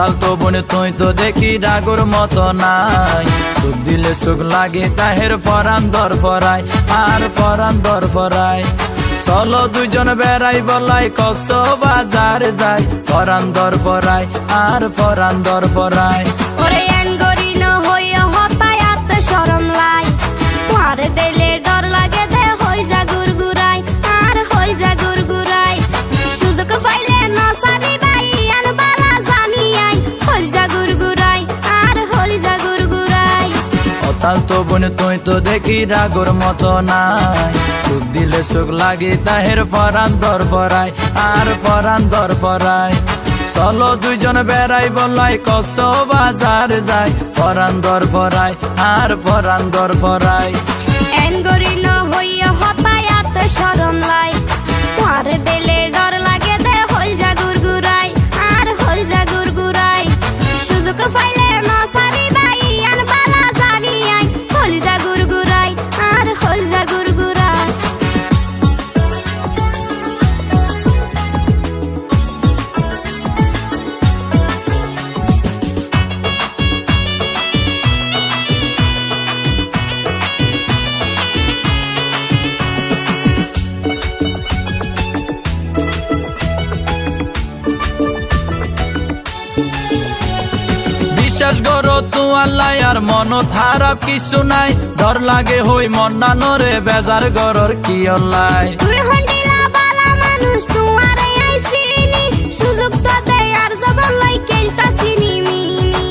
অতাল তো বোন তুই তো দেখি ডাগুর মতো নাই, সুখ দিলে সুখ লাগে তাহের পরান দর পরায় আর পরান দর পরায়। চলো দুজন বেড়াই বলাই কক্সবাজার যাই, পরান দর পরায় আর পরান দর পরায়। ওরে এনগরি ন হইয়া হতায়াত শরম লাই, তোরে দিলে ডর লাগে দে হই যা গুরগুরাই আর হই যা গুরগুরাই। সুযোগ পাইলে ন সারি বাই আন বালা জানি আই, হই যা গুরগুরাই আর হই যা গুরগুরাই। অতাল তো বোন তুই তো দেখি ডাগুর মতো নাই, সুখ দিলে সুখ লাগে তাহের পরান দর পরায় আর পরান দর পরায়। চলো দুইজন বেড়াই বলাই কক্সবাজার যাই, পরান দর পরায় আর পরান দর পরায়। এনগরি ন হইয়া হতায়াত শরম লাই, তোরে দিলে ডর লাগে দে হই যা গুরগুরাই আর হই যা গুরগুরাই। সুযোগ পাইলে ন সারি বাই আন বালা জানি আই, হই যা গুরগুরাই আর হই যা গুরগুরাই। বিশ্বাস করো তু আল্লাহ আর মন খারাপ কিছু নাই, ডর লাগে হই মন নানরে বেজার গরর কি অল্লাই। তুই হন্ডিলা বালা মানুষ তোমারে আইছিনি, সুযোগ তো দে আর জবান লাই কেলতাছিনি মিনি।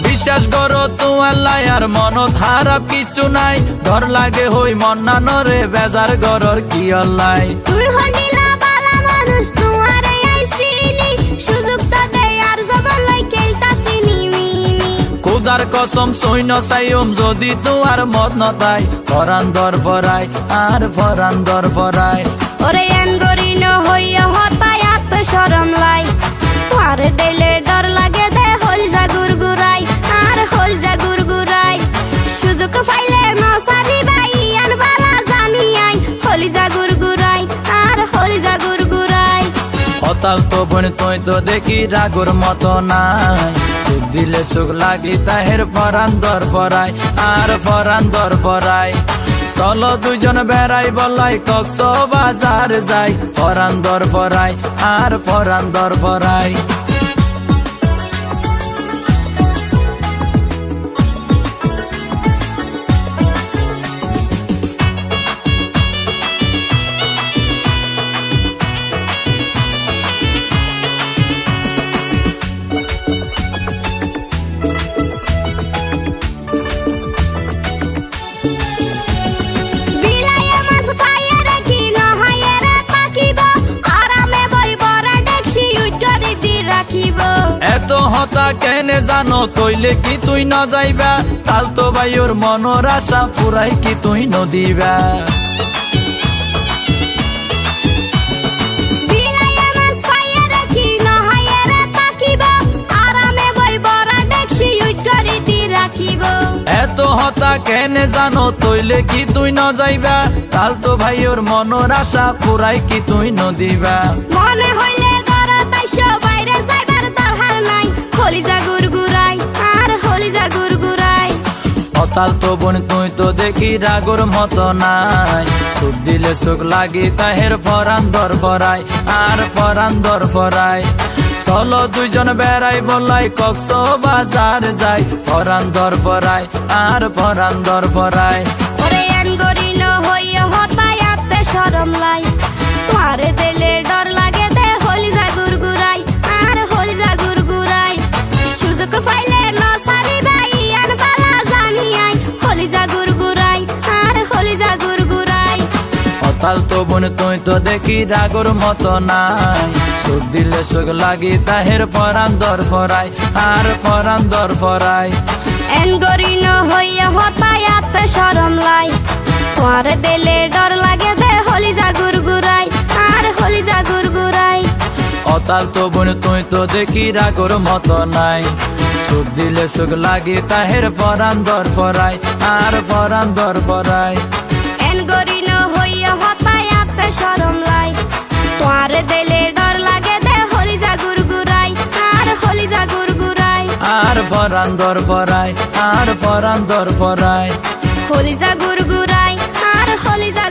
বিশ্বাস করো তু আল্লাহ আর মন খারাপ কিছু নাই, ডর লাগে হই মন নানরে বেজার গরর কি অল্লাই। তুই হন্ডিলা বালা মানুষ তোমারে আইছিনি, সুযোগ তো দে আর জবান লাই কেলতাছিনি মিনি। খুদার কসম সৈন্য সাইম যদি তোমার মত নতাই, পরান দর পরায় আর পরান দর পরায়। ওরে এনগরি ন হইয়া হতায়াত শরম লাই, তোরে দিলে ডর লাগে দে হল যা গুরগুরাই আর হল যা গুরগুরাই। সুযোগ পাইলে ন সারি বাই আন বালা জানি আই, হলি যা গুরগুরাই আর হলি যা গুরগুরাই। অতাল তো বোন তুই তো দেখি ডাগুর মতো নাই, সুখ দিলে সুখ লাগি তাহের পরান দর পরায় আর পরান দর পরায়। চলো দুজন বেড়াই বলাই কক্সবাজার যাই, পরান দর পরায় আর পরান দর পরায়। বিলাইয়া মাছ পাইয়া রাখি ন হাইয়া রে পাকিব, আরামে বই বড় ডেকছি উইট করে দি রাখিব। এত হতা কেনে জানো কইলে কি তুই ন যাইবা, তাল তো বাইর মনোর আশা ফুরাই কি তুই নদিবা। বিলাইয়া মাছ পাইয়া রাখি ন হাইয়া রে পাকিব, আরামে বই বড় ডেকছি উইট করে দি রাখিব। এত হতা কেনে জানো তইলে কি তুই ন যাইবা, তাল তো ভাইর মনোর আশা ফুরাই কি তুই নদিবা। মনে হইলে গর তাইছো বাইরে যাইবার দরকার নাই, হলি যা গুরগুরাই আর হলি যা গুরগুরাই। অতাল তো বোন তুই তো দেখি ডাগুর মতো নাই, সুখ দিলে সুখ লাগি তাহের পরান দর পরায় আর পরান দর পরায়। চলো দুইজন বেড়াই বলাই কক্সবাজার যাই, পরান দর পরায় আর পরান দর পরায়। ওরে এনগরি ন হইয়া হতায়াত শরম লাই, তোরে দিলে ডর লাগে দে হলি যা গুরগুরাই আর হলি যা গুরগুরাই। সুযোগ পাইলে ন সারি বাই আন বালা জানি আই, হলি যা গুরগুরাই আর হলি যা গুরগুরাই। অতাল তো বোন তুই তো দেখি ডাগুর মতো নাই, সুখ দিলে সুখ লাগি তাহের পরান দর পরায় আর পরান দর পরায়। এনগরি ন হইয়া হতায়াত শরম লাই, তোরে দিলে ডর লাগে দে হলি যা গুরগুরাই আর হলি যা গুরগুরাই। অতাল তো বোন তুই তো দেখি ডাগুর মতো নাই, সুখ দিলে সুখ লাগি তাহের পরান দর পরায় আর পরান দর পরায়। এনগরি ন হইয়া হতায়াত শরম লাই, তোরে দিলে ডর আর পরান দর পরাই আর পরান দর পরাই হলি যা গুরগুরাই আর হলি যা